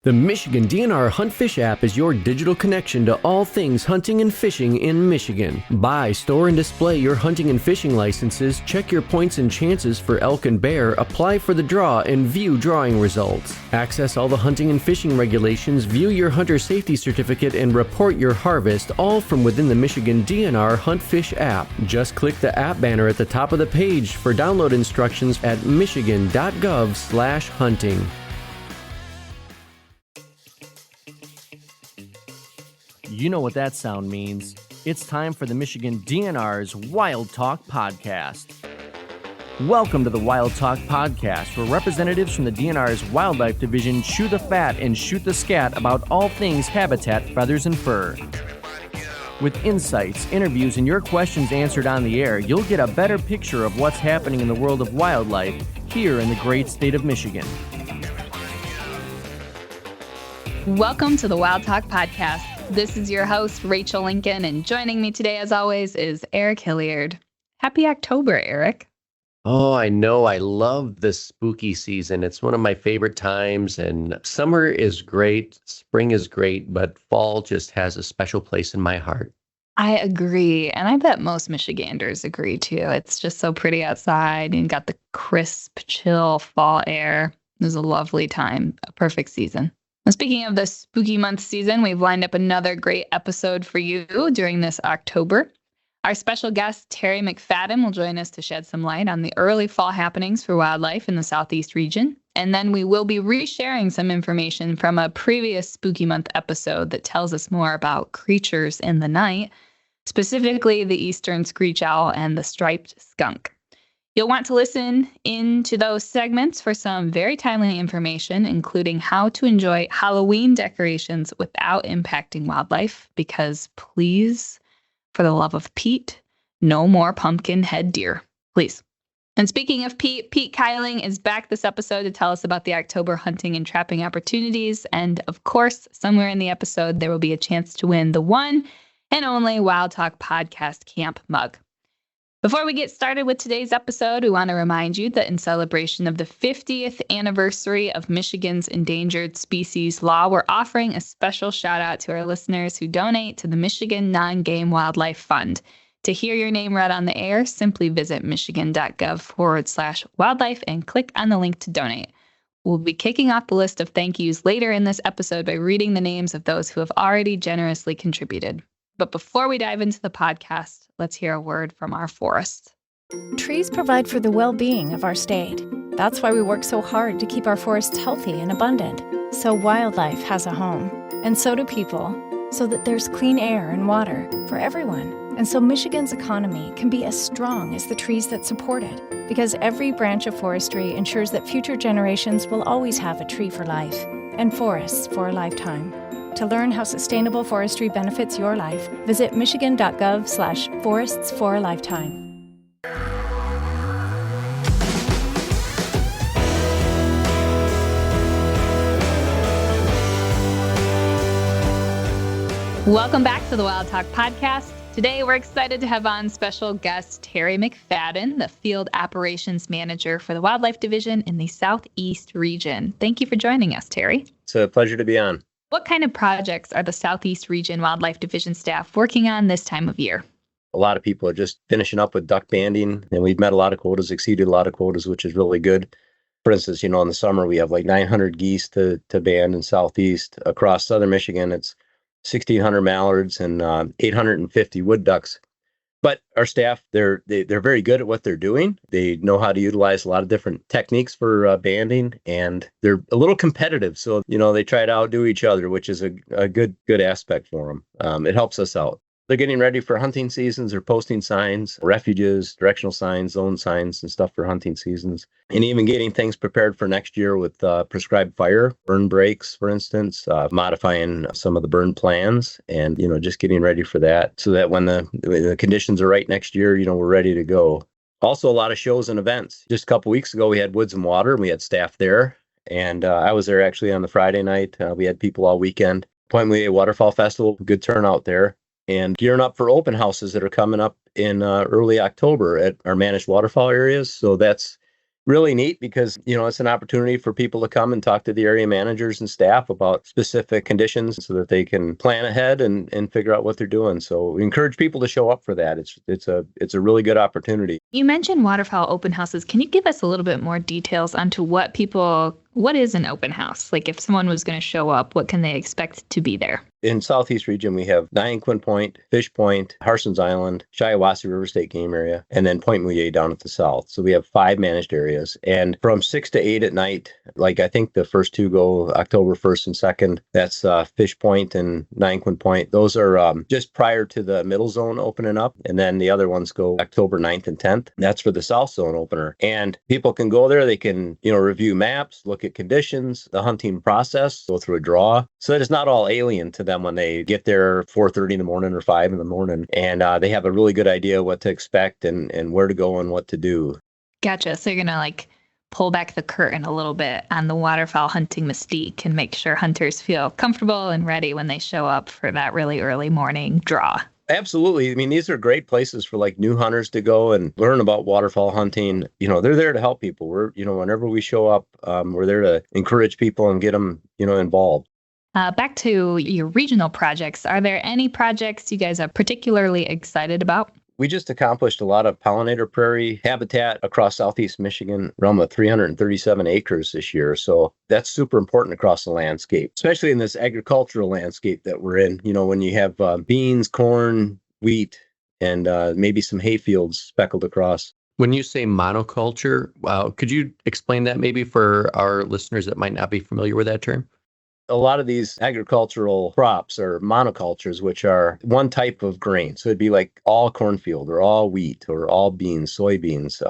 The Michigan DNR Hunt Fish app is your digital connection to all things hunting and fishing in Michigan. Buy, store, and display your hunting and fishing licenses, check your points and chances for elk and bear, apply for the draw, and view drawing results. Access all the hunting and fishing regulations, view your hunter safety certificate, and report your harvest, all from within the Michigan DNR Hunt Fish app. Just click the app banner at the top of the page for download instructions at Michigan.gov/hunting. You know what that sound means. It's time for the Michigan DNR's Wildtalk Podcast. Welcome to the Wildtalk Podcast, where representatives from the DNR's Wildlife Division chew the fat and shoot the scat about all things habitat, feathers, and fur. With insights, interviews, and your questions answered on the air, you'll get a better picture of what's happening in the world of wildlife here in the great state of Michigan. Welcome to the Wildtalk Podcast. This is your host, Rachel Lincoln, and joining me today, as always, is Eric Hilliard. Happy October, Eric. Oh, I know. I love the spooky season. It's one of my favorite times, and summer is great, spring is great, but fall just has a special place in my heart. I agree, and I bet most Michiganders agree, too. It's just so pretty outside, and got the crisp, chill fall air. It was a lovely time, a perfect season. Speaking of the spooky month season, we've lined up another great episode for you during this October. Our special guest, Terry McFadden, will join us to shed some light on the early fall happenings for wildlife in the Southeast region. And then we will be resharing some information from a previous spooky month episode that tells us more about creatures in the night, specifically the eastern screech-owl and the striped skunk. You'll want to listen into those segments for some very timely information, including how to enjoy Halloween decorations without impacting wildlife, because please, for the love of Pete, no more pumpkin head deer, please. And speaking of Pete Kailing is back this episode to tell us about the October hunting and trapping opportunities. And of course, somewhere in the episode, there will be a chance to win the one and only Wild Talk Podcast Camp mug. Before we get started with today's episode, we want to remind you that in celebration of the 50th anniversary of Michigan's endangered species law, we're offering a special shout out to our listeners who donate to the Michigan Non-Game Wildlife Fund. To hear your name read on the air, simply visit Michigan.gov/wildlife and click on the link to donate. We'll be kicking off the list of thank yous later in this episode by reading the names of those who have already generously contributed. But before we dive into the podcast, let's hear a word from our forests. Trees provide for the well-being of our state. That's why we work so hard to keep our forests healthy and abundant, so wildlife has a home. And so do people, so that there's clean air and water for everyone. And so Michigan's economy can be as strong as the trees that support it, because every branch of forestry ensures that future generations will always have a tree for life and forests for a lifetime. To learn how sustainable forestry benefits your life, visit Michigan.gov/forests for a lifetime. Welcome back to the Wild Talk Podcast. Today, we're excited to have on special guest Terry McFadden, the Field Operations Manager for the Wildlife Division in the Southeast region. Thank you for joining us, Terry. It's a pleasure to be on. What kind of projects are the Southeast Region Wildlife Division staff working on this time of year? A lot of people are just finishing up with duck banding, and we've met a lot of quotas, exceeded a lot of quotas, which is really good. For instance, in the summer, we have like 900 geese to band in Southeast. Across southern Michigan, it's 1,600 mallards and 850 wood ducks. But our staff, they're very good at what they're doing. They know how to utilize a lot of different techniques for banding, and they're a little competitive. So, they try to outdo each other, which is a good aspect for them. It helps us out. They're getting ready for hunting seasons. They're posting signs, refuges, directional signs, zone signs, and stuff for hunting seasons. And even getting things prepared for next year with prescribed fire, burn breaks, for instance, modifying some of the burn plans, and, just getting ready for that so that when the conditions are right next year, we're ready to go. Also, a lot of shows and events. Just a couple weeks ago, we had Woods and Water, and we had staff there. And I was there actually on the Friday night. We had people all weekend. Point Muay Waterfowl Festival, good turnout there. And gearing up for open houses that are coming up in early October at our managed waterfowl areas. So that's really neat because, it's an opportunity for people to come and talk to the area managers and staff about specific conditions so that they can plan ahead and figure out what they're doing. So we encourage people to show up for that. It's a really good opportunity. You mentioned waterfowl open houses. Can you give us a little bit more details onto what is an open house? Like if someone was going to show up, what can they expect to be there? In Southeast region, we have Nyanquin Point, Fish Point, Harson's Island, Shiawassee River State Game Area, and then Point Mouillet down at the south. So we have 5 managed areas. And from 6 to 8 at night, like I think the first 2 go October 1st and 2nd. That's Fish Point and Nyanquin Point. Those are just prior to the middle zone opening up. And then the other ones go October 9th and 10th. That's for the south zone opener. And people can go there. They can, review maps, look at conditions, the hunting process, go through a draw. So that it's not all alien to them when they get there 4:30 in the morning or 5 in the morning, and they have a really good idea what to expect and where to go and what to do. Gotcha. So you're going to pull back the curtain a little bit on the waterfowl hunting mystique and make sure hunters feel comfortable and ready when they show up for that really early morning draw. Absolutely. I mean, these are great places for new hunters to go and learn about waterfowl hunting. They're there to help people. We're, whenever we show up, we're there to encourage people and get them, involved. Back to your regional projects. Are there any projects you guys are particularly excited about? We just accomplished a lot of pollinator prairie habitat across Southeast Michigan, realm of 337 acres this year. So that's super important across the landscape, especially in this agricultural landscape that we're in. When you have beans, corn, wheat, and maybe some hay fields speckled across. When you say monoculture, could you explain that maybe for our listeners that might not be familiar with that term? A lot of these agricultural crops are monocultures, which are one type of grain. So it'd be like all cornfield or all wheat or all beans, soybeans.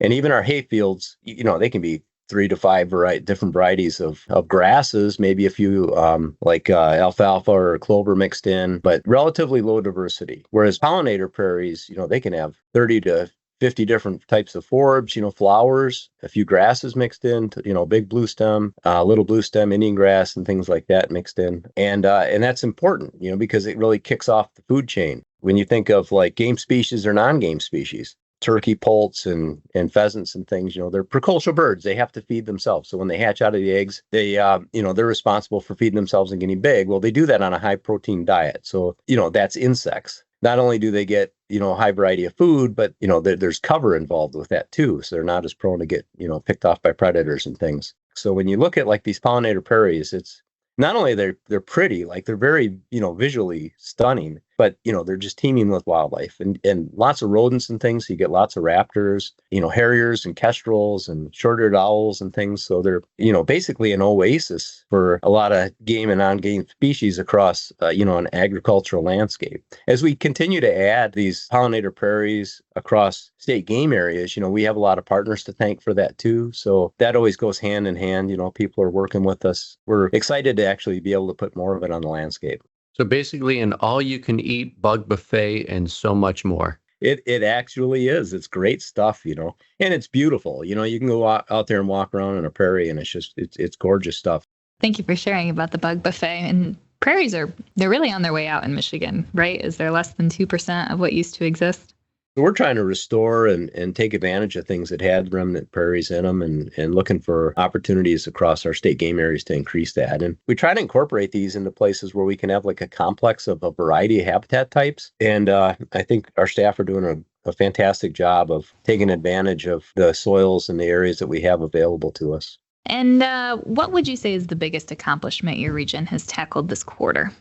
And even our hay fields, they can be 3 to 5 different varieties of grasses, maybe a few alfalfa or clover mixed in, but relatively low diversity. Whereas pollinator prairies, they can have 30 to 50 different types of forbs, flowers, a few grasses mixed in, big blue stem, little blue stem, Indian grass, and things like that mixed in. And that's important, because it really kicks off the food chain. When you think of game species or non-game species, turkey poults and pheasants and things, they're precocial birds. They have to feed themselves. So when they hatch out of the eggs, they, they're responsible for feeding themselves and getting big. Well, they do that on a high protein diet. So, that's insects. Not only do they get, a high variety of food, but, there's cover involved with that too. So they're not as prone to get, picked off by predators and things. So when you look at these pollinator prairies, it's not only they're pretty, they're very, visually stunning, but, they're just teeming with wildlife and lots of rodents and things. So you get lots of raptors, harriers and kestrels and short-eared owls and things. So they're, basically an oasis for a lot of game and non-game species across, an agricultural landscape. As we continue to add these pollinator prairies across state game areas, we have a lot of partners to thank for that too. So that always goes hand in hand. People are working with us. We're excited to actually be able to put more of it on the landscape. So basically an all-you-can-eat bug buffet and so much more. It actually is. It's great stuff, and it's beautiful. You can go out there and walk around on a prairie, and it's gorgeous stuff. Thank you for sharing about the bug buffet. And prairies they're really on their way out in Michigan, right? Is there less than 2% of what used to exist? So we're trying to restore and take advantage of things that had remnant prairies in them and looking for opportunities across our state game areas to increase that. And we try to incorporate these into places where we can have a complex of a variety of habitat types. And I think our staff are doing a fantastic job of taking advantage of the soils and the areas that we have available to us. And what would you say is the biggest accomplishment your region has tackled this quarter?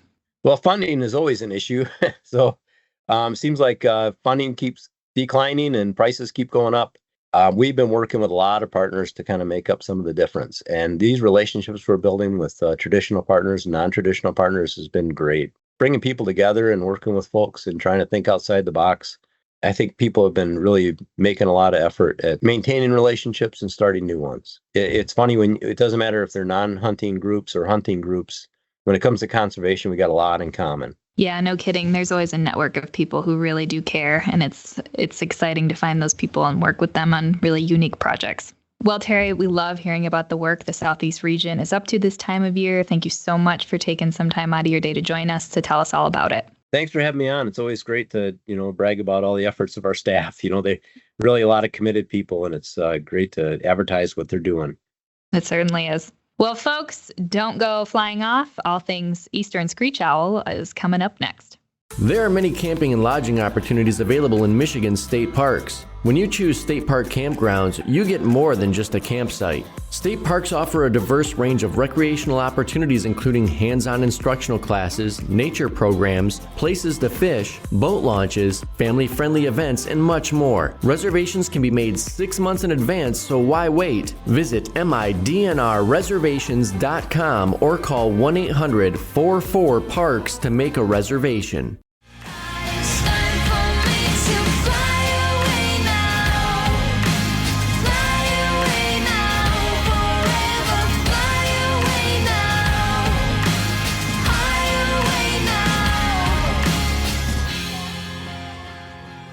Well, funding is always an issue. So seems like funding keeps declining and prices keep going up. We've been working with a lot of partners to kind of make up some of the difference. And these relationships we're building with traditional partners and non-traditional partners has been great. Bringing people together and working with folks and trying to think outside the box. I think people have been really making a lot of effort at maintaining relationships and starting new ones. It's funny it doesn't matter if they're non-hunting groups or hunting groups. When it comes to conservation, we got a lot in common. Yeah, no kidding. There's always a network of people who really do care, and it's exciting to find those people and work with them on really unique projects. Well, Terry, we love hearing about the work the Southeast region is up to this time of year. Thank you so much for taking some time out of your day to join us to tell us all about it. Thanks for having me on. It's always great to, brag about all the efforts of our staff. They really a lot of committed people, and it's great to advertise what they're doing. It certainly is. Well, folks, don't go flying off. All things Eastern Screech Owl is coming up next. There are many camping and lodging opportunities available in Michigan state parks. When you choose state park campgrounds, you get more than just a campsite. State parks offer a diverse range of recreational opportunities, including hands-on instructional classes, nature programs, places to fish, boat launches, family-friendly events, and much more. Reservations can be made 6 months in advance, so why wait? Visit midnrreservations.com or call 1-800-44-PARKS to make a reservation.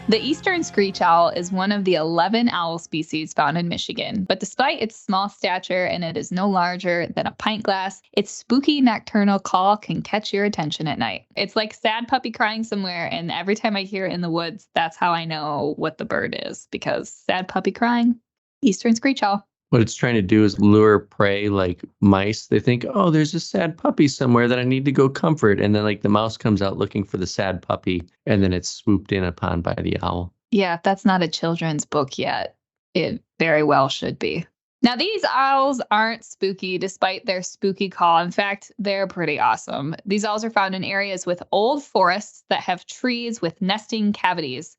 The eastern screech owl is one of the 11 owl species found in Michigan, but despite its small stature and it is no larger than a pint glass, its spooky nocturnal call can catch your attention at night. It's like sad puppy crying somewhere, and every time I hear it in the woods, that's how I know what the bird is, because sad puppy crying, eastern screech owl. What it's trying to do is lure prey like mice. They think, oh, there's a sad puppy somewhere that I need to go comfort. And then like the mouse comes out looking for the sad puppy, and then it's swooped in upon by the owl. Yeah, if that's not a children's book yet, it very well should be. Now, these owls aren't spooky despite their spooky call. In fact, they're pretty awesome. These owls are found in areas with old forests that have trees with nesting cavities.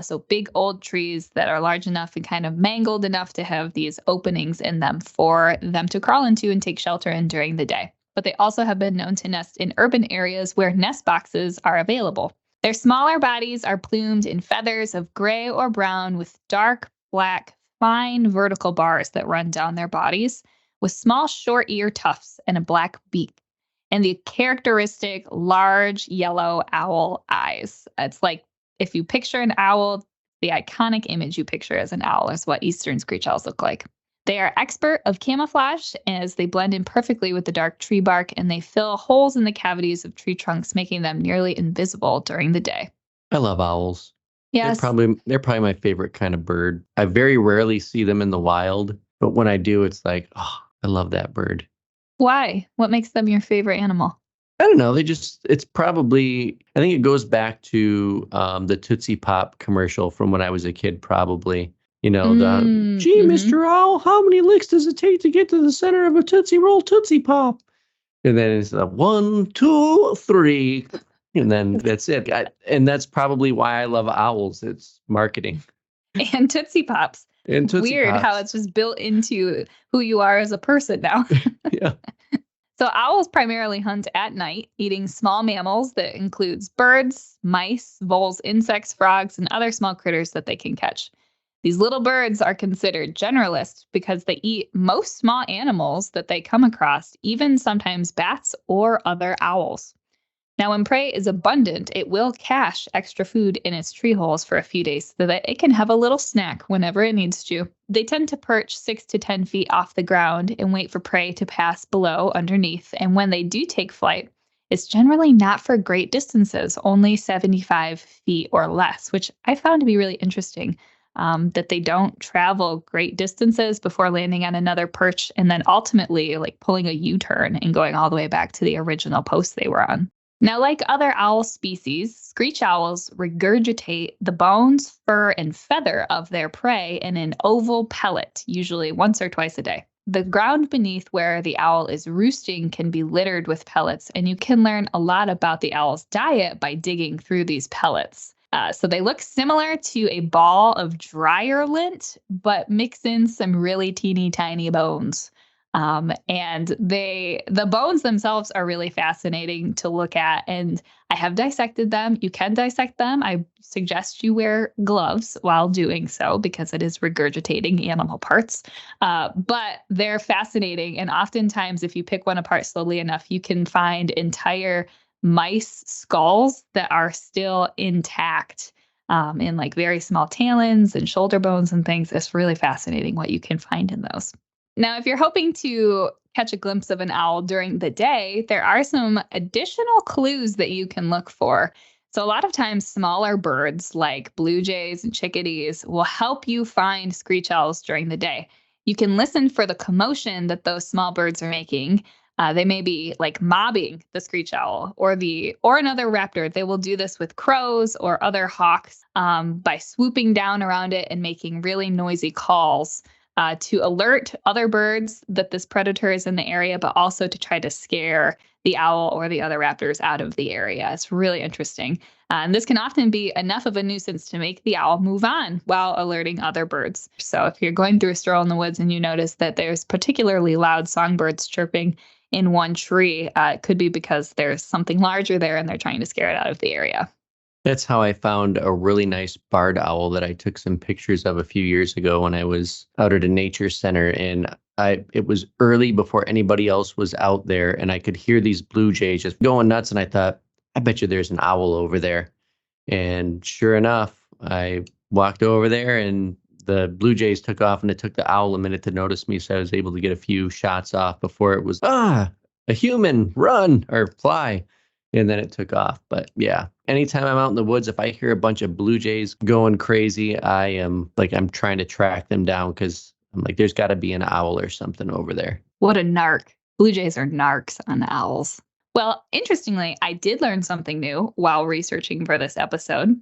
So big old trees that are large enough and kind of mangled enough to have these openings in them for them to crawl into and take shelter in during the day. But they also have been known to nest in urban areas where nest boxes are available. Their smaller bodies are plumed in feathers of gray or brown with dark, black, fine vertical bars that run down their bodies, with small short ear tufts and a black beak, and the characteristic large yellow owl eyes. It's like, if you picture an owl, the iconic image you picture as an owl is what eastern screech owls look like. They are expert of camouflage as they blend in perfectly with the dark tree bark, and they fill holes in the cavities of tree trunks, making them nearly invisible during the day. I love owls. Yes. They're probably my favorite kind of bird. I very rarely see them in the wild, but when I do, it's like, oh, I love that bird. Why? What makes them your favorite animal? I don't know. It's probably, I think it goes back to the Tootsie Pop commercial from when I was a kid, probably. Gee, Mr. Owl, how many licks does it take to get to the center of a Tootsie Roll Tootsie Pop? And then it's 1, 2, 3. And then that's it. And that's probably why I love owls. It's marketing. And Tootsie Pops. And Tootsie Weird Pops. how it's just built into who you are as a person now. Yeah. So owls primarily hunt at night, eating small mammals that includes birds, mice, voles, insects, frogs, and other small critters that they can catch. These little birds are considered generalists because they eat most small animals that they come across, even sometimes bats or other owls. Now, when prey is abundant, it will cache extra food in its tree holes for a few days so that it can have a little snack whenever it needs to. They tend to perch 6 to 10 feet off the ground and wait for prey to pass below underneath. And when they do take flight, it's generally not for great distances, only 75 feet or less, which I found to be really interesting, that they don't travel great distances before landing on another perch and then ultimately like pulling a U-turn and going all the way back to the original post they were on. Now, like other owl species, screech owls regurgitate the bones, fur, and feather of their prey in an oval pellet, usually once or twice a day. The ground beneath where the owl is roosting can be littered with pellets, and you can learn a lot about the owl's diet by digging through these pellets. So they look similar to a ball of dryer lint, but mix in some really teeny tiny bones. And the bones themselves are really fascinating to look at, and I have dissected them. You can dissect them. I suggest you wear gloves while doing so because it is regurgitating animal parts. But they're fascinating, and oftentimes if you pick one apart slowly enough, you can find entire mice skulls that are still intact, in like very small talons and shoulder bones and things. It's really fascinating what you can find in those. Now, if you're hoping to catch a glimpse of an owl during the day, there are some additional clues that you can look for. So a lot of times smaller birds like blue jays and chickadees will help you find screech owls during the day. You can listen for the commotion that those small birds are making. They may be like mobbing the screech owl or another raptor. They will do this with crows or other hawks by swooping down around it and making really noisy calls to alert other birds that this predator is in the area, but also to try to scare the owl or the other raptors out of the area. It's really interesting. And this can often be enough of a nuisance to make the owl move on while alerting other birds. So if you're going through a stroll in the woods and you notice that there's particularly loud songbirds chirping in one tree, it could be because there's something larger there and they're trying to scare it out of the area. That's how I found a really nice barred owl that I took some pictures of a few years ago when I was out at a nature center. And it was early before anybody else was out there. And I could hear these blue jays just going nuts. And I thought, I bet you there's an owl over there. And sure enough, I walked over there and the blue jays took off, and it took the owl a minute to notice me. So I was able to get a few shots off before it was, a human, run or fly. And then it took off. But yeah, anytime I'm out in the woods, if I hear a bunch of blue jays going crazy, I'm trying to track them down because I'm like, there's got to be an owl or something over there. What a narc. Blue jays are narcs on the owls. Well, interestingly, I did learn something new while researching for this episode.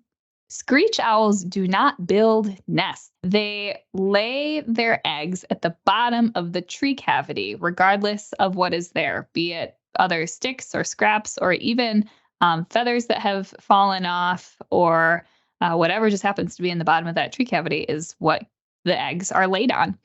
Screech owls do not build nests. They lay their eggs at the bottom of the tree cavity, regardless of what is there, be it other sticks or scraps or even feathers that have fallen off or whatever just happens to be in the bottom of that tree cavity is what the eggs are laid on.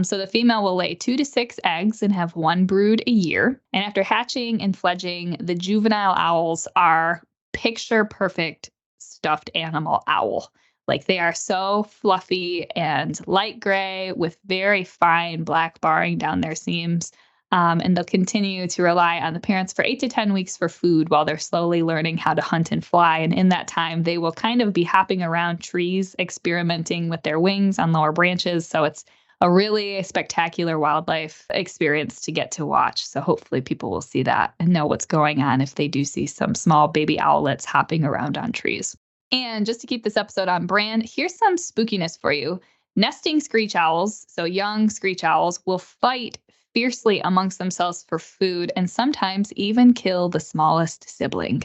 So the female will lay 2 to 6 eggs and have 1 brood a year. And after hatching and fledging, the juvenile owls are picture perfect stuffed animal owl. Like they are so fluffy and light gray with very fine black barring down their seams. And they'll continue to rely on the parents for 8 to 10 weeks for food while they're slowly learning how to hunt and fly. And in that time, they will kind of be hopping around trees, experimenting with their wings on lower branches. So it's a really spectacular wildlife experience to get to watch. So hopefully people will see that and know what's going on if they do see some small baby owlets hopping around on trees. And just to keep this episode on brand, here's some spookiness for you. Nesting screech owls, so young screech owls, will fight fiercely amongst themselves for food and sometimes even kill the smallest sibling.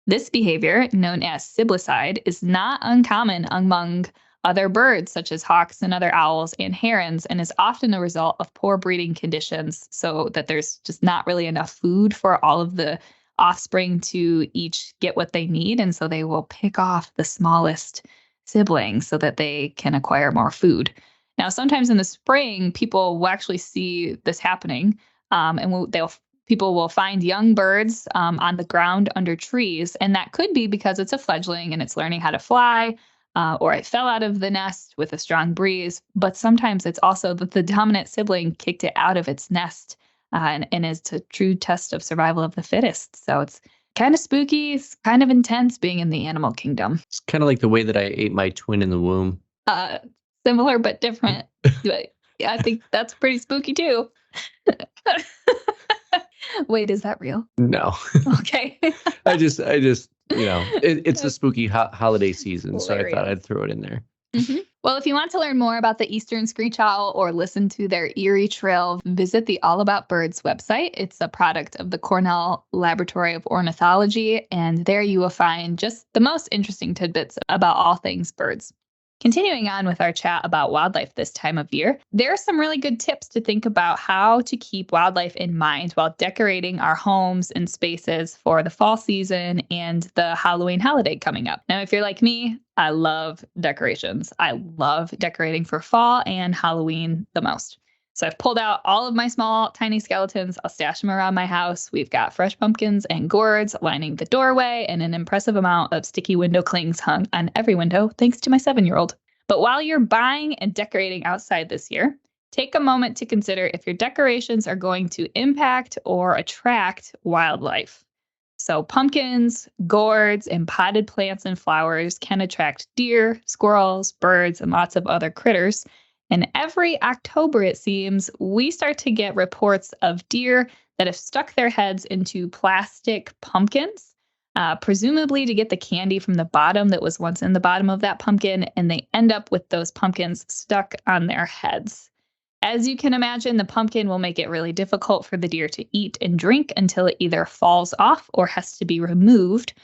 This behavior, known as siblicide, is not uncommon among other birds such as hawks and other owls and herons, and is often a result of poor breeding conditions, so that there's just not really enough food for all of the offspring to each get what they need, and so they will pick off the smallest sibling so that they can acquire more food. Now, sometimes in the spring, people will actually see this happening, and people will find young birds on the ground under trees, and that could be because it's a fledgling and it's learning how to fly, or it fell out of the nest with a strong breeze. But sometimes it's also that the dominant sibling kicked it out of its nest, and is a true test of survival of the fittest. So it's kind of spooky, it's kind of intense being in the animal kingdom. It's kind of like the way that I ate my twin in the womb. Similar but different. But yeah, I think that's pretty spooky too. Wait, is that real? No. Okay. I just, it's a spooky holiday season, hilarious. So I thought I'd throw it in there. Mm-hmm. Well, if you want to learn more about the eastern screech owl or listen to their eerie trill, visit the All About Birds website. It's a product of the Cornell Laboratory of Ornithology, and there you will find just the most interesting tidbits about all things birds. Continuing on with our chat about wildlife this time of year, there are some really good tips to think about how to keep wildlife in mind while decorating our homes and spaces for the fall season and the Halloween holiday coming up. Now, if you're like me, I love decorations. I love decorating for fall and Halloween the most. So I've pulled out all of my small, tiny skeletons. I'll stash them around my house. We've got fresh pumpkins and gourds lining the doorway and an impressive amount of sticky window clings hung on every window, thanks to my 7-year-old. But while you're buying and decorating outside this year, take a moment to consider if your decorations are going to impact or attract wildlife. So pumpkins, gourds, and potted plants and flowers can attract deer, squirrels, birds, and lots of other critters. And every October, it seems, we start to get reports of deer that have stuck their heads into plastic pumpkins, presumably to get the candy from the bottom that was once in the bottom of that pumpkin, and they end up with those pumpkins stuck on their heads. As you can imagine, the pumpkin will make it really difficult for the deer to eat and drink until it either falls off or has to be removed.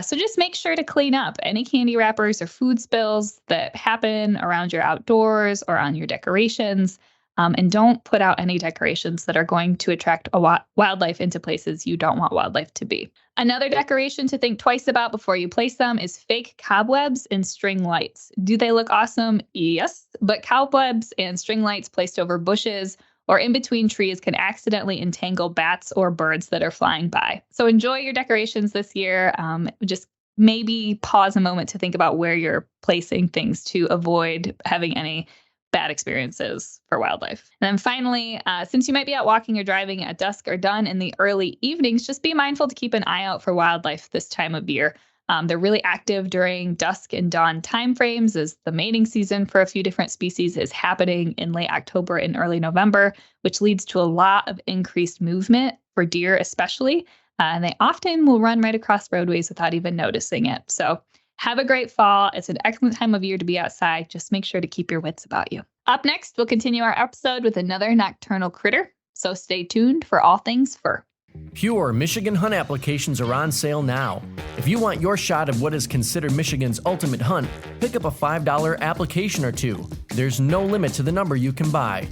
So just make sure to clean up any candy wrappers or food spills that happen around your outdoors or on your decorations. And don't put out any decorations that are going to attract wildlife into places you don't want wildlife to be. Another decoration to think twice about before you place them is fake cobwebs and string lights. Do they look awesome? Yes, but cobwebs and string lights placed over bushes or in between trees can accidentally entangle bats or birds that are flying by. So enjoy your decorations this year. Just maybe pause a moment to think about where you're placing things to avoid having any bad experiences for wildlife. And then finally, since you might be out walking or driving at dusk or dawn in the early evenings, just be mindful to keep an eye out for wildlife this time of year. They're really active during dusk and dawn timeframes as the mating season for a few different species is happening in late October and early November, which leads to a lot of increased movement for deer especially. And they often will run right across roadways without even noticing it. So have a great fall. It's an excellent time of year to be outside. Just make sure to keep your wits about you. Up next, we'll continue our episode with another nocturnal critter. So stay tuned for all things fur. Pure Michigan hunt applications are on sale now. If you want your shot of what is considered Michigan's ultimate hunt, pick up a $5 application or two. There's no limit to the number you can buy.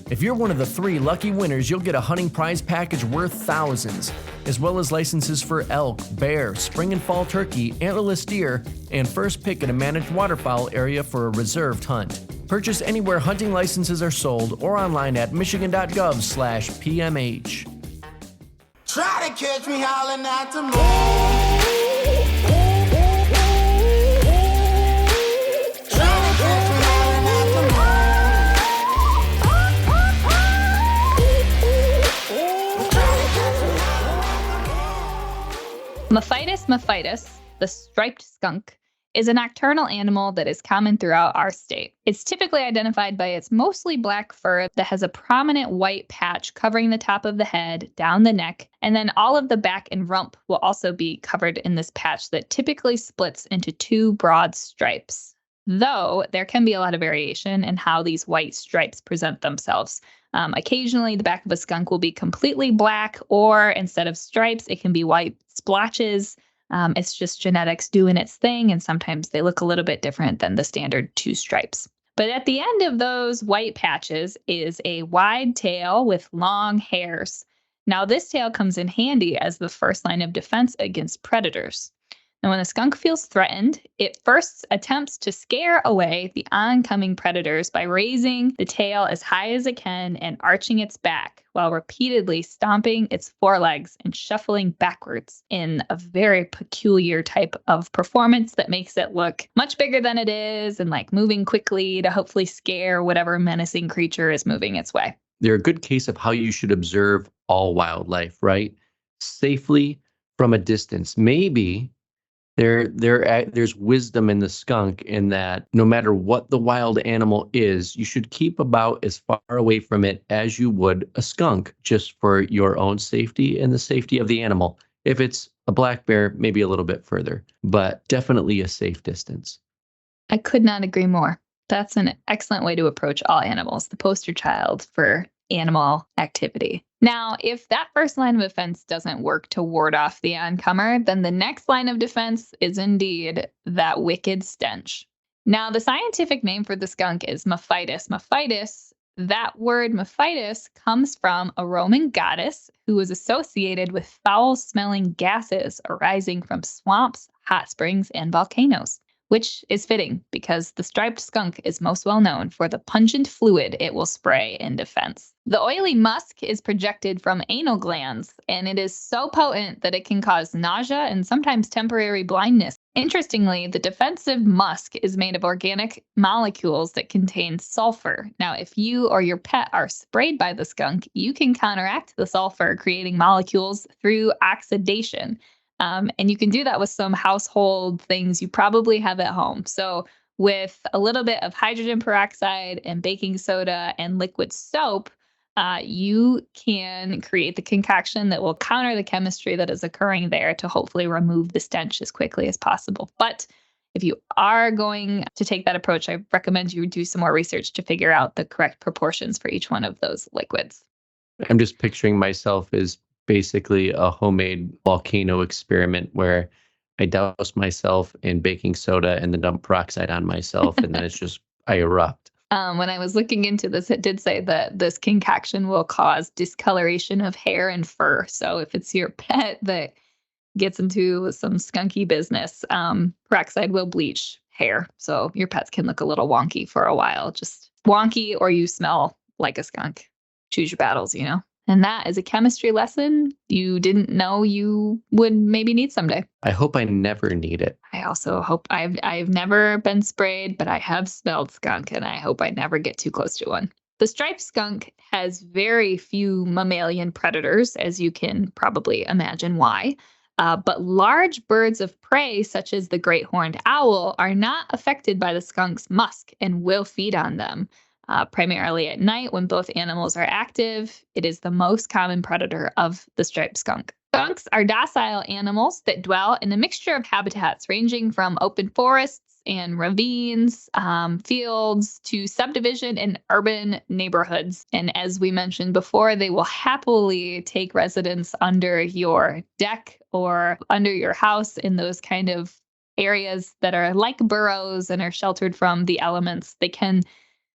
If you're one of the 3 lucky winners, you'll get a hunting prize package worth thousands, as well as licenses for elk, bear, spring and fall turkey, antlerless deer, and first pick at a managed waterfowl area for a reserved hunt. Purchase anywhere hunting licenses are sold or online at Michigan.gov/PMH. Try to catch me howling at the moon. Mephitis, the striped skunk, is a nocturnal animal that is common throughout our state. It's typically identified by its mostly black fur that has a prominent white patch covering the top of the head, down the neck, and then all of the back and rump will also be covered in this patch that typically splits into 2 broad stripes. Though there can be a lot of variation in how these white stripes present themselves. Occasionally, the back of a skunk will be completely black, or instead of stripes, it can be white splotches. It's just genetics doing its thing, and sometimes they look a little bit different than the standard 2 stripes. But at the end of those white patches is a wide tail with long hairs. Now, this tail comes in handy as the first line of defense against predators. And when a skunk feels threatened, it first attempts to scare away the oncoming predators by raising the tail as high as it can and arching its back while repeatedly stomping its forelegs and shuffling backwards in a very peculiar type of performance that makes it look much bigger than it is and like moving quickly to hopefully scare whatever menacing creature is moving its way. They're a good case of how you should observe all wildlife, right? Safely from a distance. Maybe there's wisdom in the skunk in that no matter what the wild animal is, you should keep about as far away from it as you would a skunk, just for your own safety and the safety of the animal. If it's a black bear, maybe a little bit further, but definitely a safe distance. I could not agree more. That's an excellent way to approach all animals, the poster child for animal activity. Now, if that first line of defense doesn't work to ward off the oncomer, then the next line of defense is indeed that wicked stench. Now, the scientific name for the skunk is Mephitis. Mephitis, that word Mephitis comes from a Roman goddess who was associated with foul-smelling gases arising from swamps, hot springs, and volcanoes. Which is fitting because the striped skunk is most well known for the pungent fluid it will spray in defense. The oily musk is projected from anal glands, and it is so potent that it can cause nausea and sometimes temporary blindness. Interestingly, the defensive musk is made of organic molecules that contain sulfur. Now, if you or your pet are sprayed by the skunk, you can counteract the sulfur, creating molecules through oxidation. And you can do that with some household things you probably have at home. So with a little bit of hydrogen peroxide and baking soda and liquid soap, you can create the concoction that will counter the chemistry that is occurring there to hopefully remove the stench as quickly as possible. But if you are going to take that approach, I recommend you do some more research to figure out the correct proportions for each one of those liquids. I'm just picturing myself as basically a homemade volcano experiment where I douse myself in baking soda and then dump peroxide on myself, and then I erupt. When I was looking into this, it did say that this concoction will cause discoloration of hair and fur. So if it's your pet that gets into some skunky business, peroxide will bleach hair. So your pets can look a little wonky for a while. Just wonky, or you smell like a skunk. Choose your battles, And that is a chemistry lesson you didn't know you would maybe need someday. I hope I never need it. I also hope I've never been sprayed, but I have smelled skunk, and I hope I never get too close to one. The striped skunk has very few mammalian predators, as you can probably imagine why. But large birds of prey, such as the great horned owl, are not affected by the skunk's musk and will feed on them. Primarily at night when both animals are active, it is the most common predator of the striped skunk. Skunks are docile animals that dwell in a mixture of habitats ranging from open forests and ravines, fields, to subdivision and urban neighborhoods. And as we mentioned before, they will happily take residence under your deck or under your house in those kind of areas that are like burrows and are sheltered from the elements. They can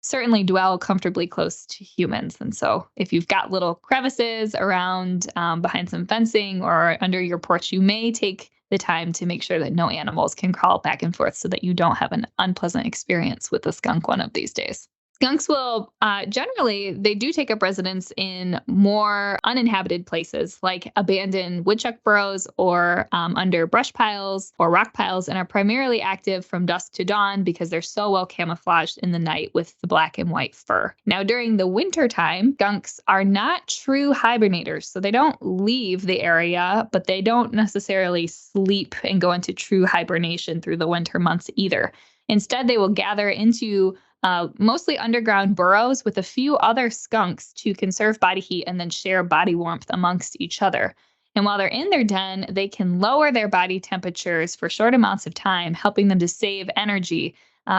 certainly dwell comfortably close to humans. And so if you've got little crevices around behind some fencing or under your porch, you may take the time to make sure that no animals can crawl back and forth so that you don't have an unpleasant experience with a skunk one of these days. Skunks will generally, they do take up residence in more uninhabited places like abandoned woodchuck burrows or under brush piles or rock piles, and are primarily active from dusk to dawn because they're so well camouflaged in the night with the black and white fur. Now, during the winter time, skunks are not true hibernators, so they don't leave the area, but they don't necessarily sleep and go into true hibernation through the winter months either. Instead, they will gather into mostly underground burrows with a few other skunks to conserve body heat and then share body warmth amongst each other. And while they're in their den, they can lower their body temperatures for short amounts of time, helping them to save energy.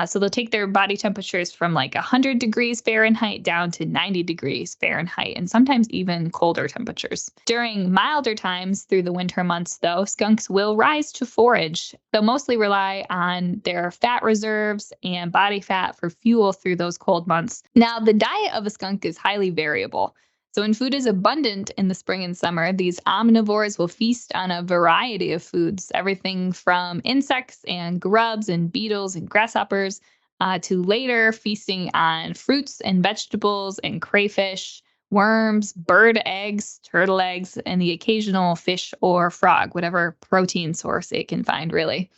So they'll take their body temperatures from like 100 degrees Fahrenheit down to 90 degrees Fahrenheit, and sometimes even colder temperatures. During milder times through the winter months, though, skunks will rise to forage. They'll mostly rely on their fat reserves and body fat for fuel through those cold months. Now, the diet of a skunk is highly variable. So when food is abundant in the spring and summer, these omnivores will feast on a variety of foods, everything from insects and grubs and beetles and grasshoppers to later feasting on fruits and vegetables and crayfish, worms, bird eggs, turtle eggs, and the occasional fish or frog, whatever protein source it can find, really.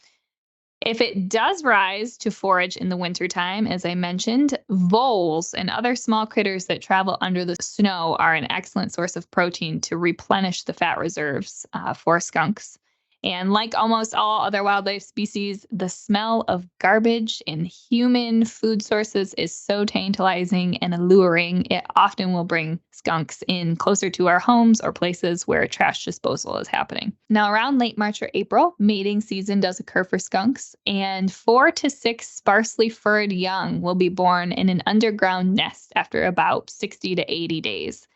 If it does rise to forage in the wintertime, as I mentioned, voles and other small critters that travel under the snow are an excellent source of protein to replenish the fat reserves for skunks. And like almost all other wildlife species, the smell of garbage in human food sources is so tantalizing and alluring, it often will bring skunks in closer to our homes or places where trash disposal is happening. Now, around late March or April, mating season does occur for skunks, and 4 to 6 sparsely furred young will be born in an underground nest after about 60 to 80 days.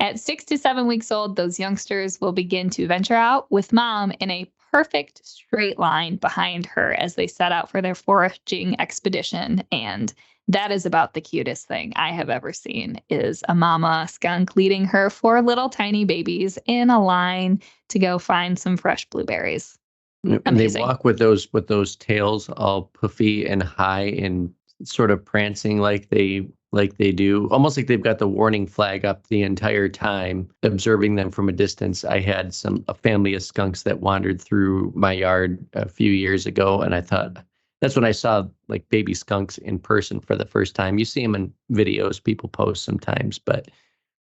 At 6 to 7 weeks old, those youngsters will begin to venture out with mom in a perfect straight line behind her as they set out for their foraging expedition. And that is about the cutest thing I have ever seen, is a mama skunk leading her 4 little tiny babies in a line to go find some fresh blueberries. And they walk with those tails all puffy and high and sort of prancing like they do, almost like they've got the warning flag up the entire time. Observing them from a distance, I had a family of skunks that wandered through my yard a few years ago, and I thought that's when I saw like baby skunks in person for the first time. You see them in videos people post sometimes, but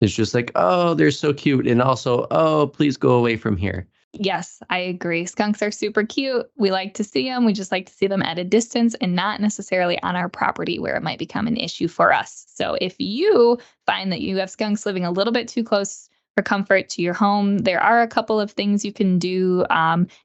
It's just like, oh, they're so cute. And also, oh, please go away from here. Yes, I agree. Skunks are super cute. We like to see them. We just like to see them at a distance and not necessarily on our property where it might become an issue for us. So if you find that you have skunks living a little bit too close for comfort to your home, there are a couple of things you can do.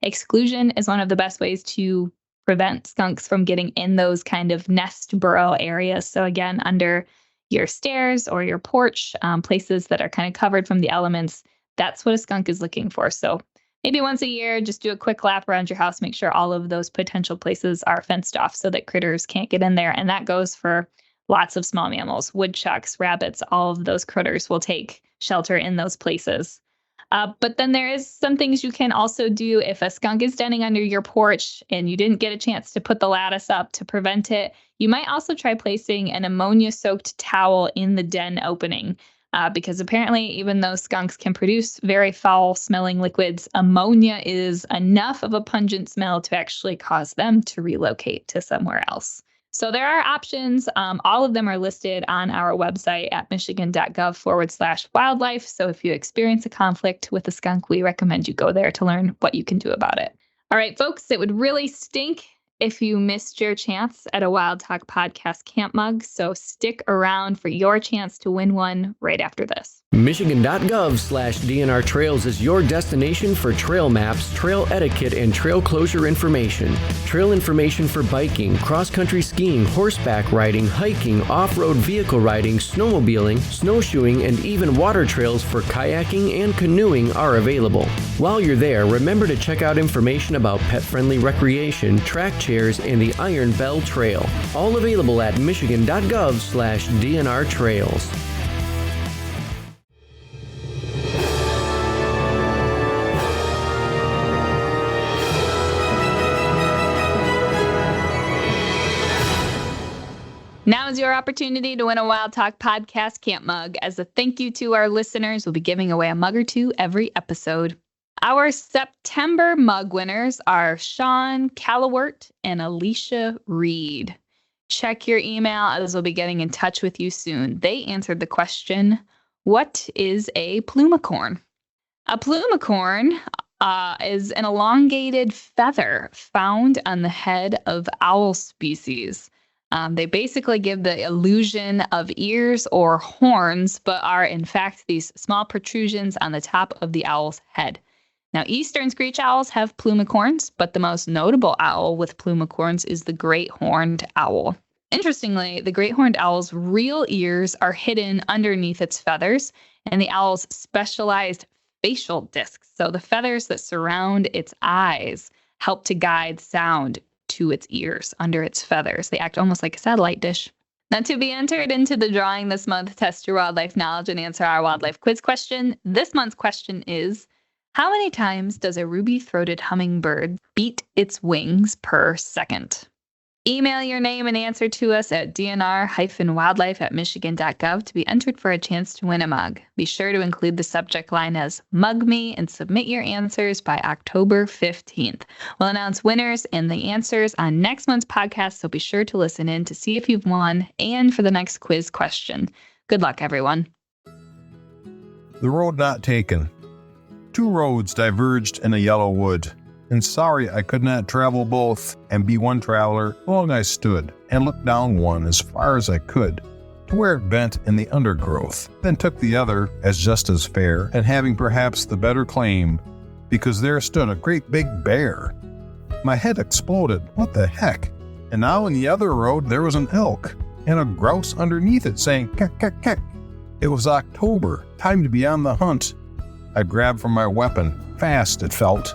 Exclusion is one of the best ways to prevent skunks from getting in those kind of nest burrow areas. So again, under your stairs or your porch, places that are kind of covered from the elements, that's what a skunk is looking for. So maybe once a year, just do a quick lap around your house, make sure all of those potential places are fenced off so that critters can't get in there. And that goes for lots of small mammals, woodchucks, rabbits, all of those critters will take shelter in those places. But then there is some things you can also do if a skunk is denning under your porch and you didn't get a chance to put the lattice up to prevent it. You might also try placing an ammonia-soaked towel in the den opening. Because apparently, even though skunks can produce very foul-smelling liquids, ammonia is enough of a pungent smell to actually cause them to relocate to somewhere else. So there are options. All of them are listed on our website at Michigan.gov/wildlife. So if you experience a conflict with a skunk, we recommend you go there to learn what you can do about it. All right, folks, it would really stink if you missed your chance at a Wildtalk Podcast camp mug, so stick around for your chance to win one right after this. Michigan.gov/DNR Trails is your destination for trail maps, trail etiquette, and trail closure information. Trail information for biking, cross-country skiing, horseback riding, hiking, off-road vehicle riding, snowmobiling, snowshoeing, and even water trails for kayaking and canoeing are available. While you're there, remember to check out information about pet-friendly recreation, track chairs, and the Iron Bell Trail. All available at Michigan.gov/DNR Trails. Now is your opportunity to win a Wildtalk Podcast camp mug. As a thank you to our listeners, we'll be giving away a mug or two every episode. Our September mug winners are Sean Callawert and Alicia Reed. Check your email as we'll be getting in touch with you soon. They answered the question, what is a plumicorn? A plumicorn is an elongated feather found on the head of owl species. They basically give the illusion of ears or horns, but are in fact these small protrusions on the top of the owl's head. Now, eastern screech-owls have plumicorns, but the most notable owl with plumicorns is the great horned owl. Interestingly, the great horned owl's real ears are hidden underneath its feathers, and the owl's specialized facial discs, so the feathers that surround its eyes, help to guide sound to its ears under its feathers. They act almost like a satellite dish. Now, to be entered into the drawing this month, test your wildlife knowledge and answer our wildlife quiz question. This month's question is, how many times does a ruby-throated hummingbird beat its wings per second? Email your name and answer to us at dnr-wildlife@michigan.gov to be entered for a chance to win a mug. Be sure to include the subject line as Mug Me and submit your answers by October 15th. We'll announce winners and the answers on next month's podcast, so be sure to listen in to see if you've won and for the next quiz question. Good luck, everyone. The road not taken. 2 roads diverged in a yellow wood, and sorry I could not travel both and be one traveler. Long I stood and looked down one as far as I could, to where it bent in the undergrowth, then took the other as just as fair, and having perhaps the better claim, because there stood a great big bear. My head exploded. What the heck? And now in the other road there was an elk, and a grouse underneath it saying keck, keck, keck. It was October, time to be on the hunt. I grabbed for my weapon, fast it felt,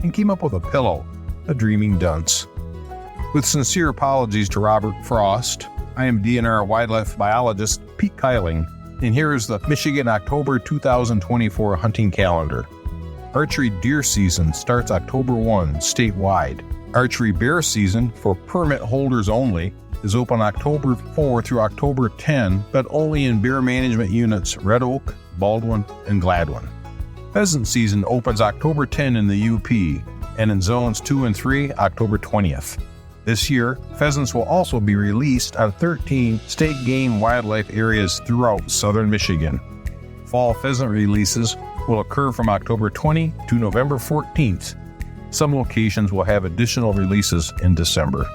and came up with a pillow, a dreaming dunce. With sincere apologies to Robert Frost, I am DNR wildlife biologist Pete Kailing, and here is the Michigan October 2024 hunting calendar. Archery deer season starts October 1 statewide. Archery bear season for permit holders only is open October 4 through October 10, but only in bear management units Red Oak, Baldwin, and Gladwin. Pheasant season opens October 10 in the UP, and in zones 2 and 3, October 20th. This year, pheasants will also be released on 13 state game wildlife areas throughout southern Michigan. fall pheasant releases will occur from October 20 to November 14th. Some locations will have additional releases in December.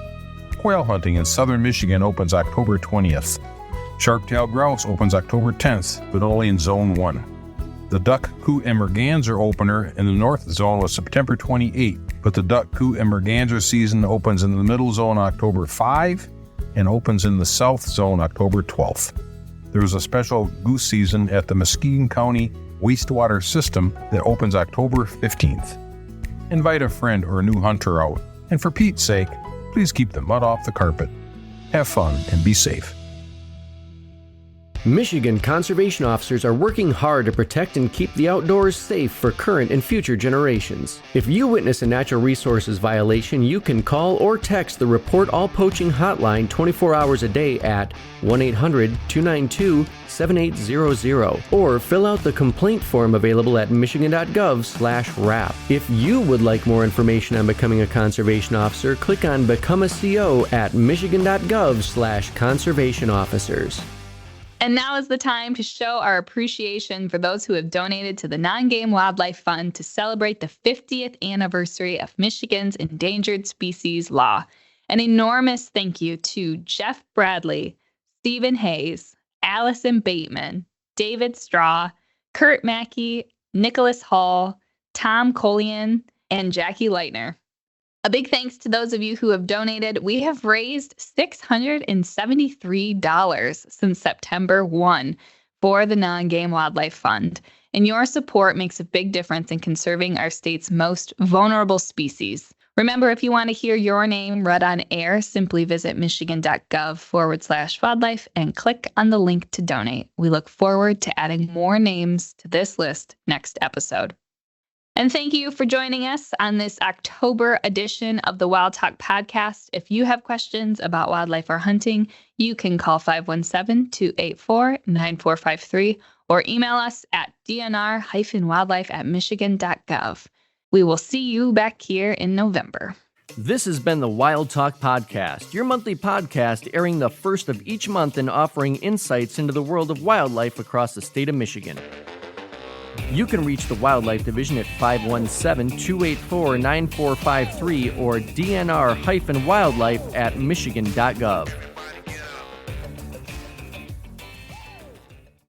Quail hunting in southern Michigan opens October 20th. Sharp-tailed grouse opens October 10th, but only in Zone 1. The duck, coot, and merganser opener in the north zone was September 28, but the duck, coot, and merganser season opens in the middle zone October 5 and opens in the south zone October 12th. There is a special goose season at the Muskegon County wastewater system that opens October 15th. Invite a friend or a new hunter out, and for Pete's sake, please keep the mud off the carpet. Have fun and be safe. Michigan conservation officers are working hard to protect and keep the outdoors safe for current and future generations. If you witness a natural resources violation, you can call or text the Report All Poaching hotline 24 hours a day at 1-800-292-7800 or fill out the complaint form available at Michigan.gov/RAP. If you would like more information on becoming a conservation officer, click on Become a CO at Michigan.gov/conservation officers. And now is the time to show our appreciation for those who have donated to the Non-Game Wildlife Fund to celebrate the 50th anniversary of Michigan's endangered species law. An enormous thank you to Jeff Bradley, Stephen Hayes, Allison Bateman, David Straw, Kurt Mackey, Nicholas Hall, Tom Collian, and Jackie Leitner. A big thanks to those of you who have donated. We have raised $673 since September 1 for the Non-Game Wildlife Fund, and your support makes a big difference in conserving our state's most vulnerable species. Remember, if you want to hear your name read on air, simply visit Michigan.gov/wildlife and click on the link to donate. We look forward to adding more names to this list next episode. And thank you for joining us on this October edition of the Wildtalk Podcast. If you have questions about wildlife or hunting, you can call 517-284-9453 or email us at dnr-wildlife@michigan.gov. We will see you back here in November. This has been the Wildtalk Podcast, your monthly podcast airing the first of each month and offering insights into the world of wildlife across the state of Michigan. You can reach the Wildlife Division at 517-284-9453 or dnr-wildlife@michigan.gov.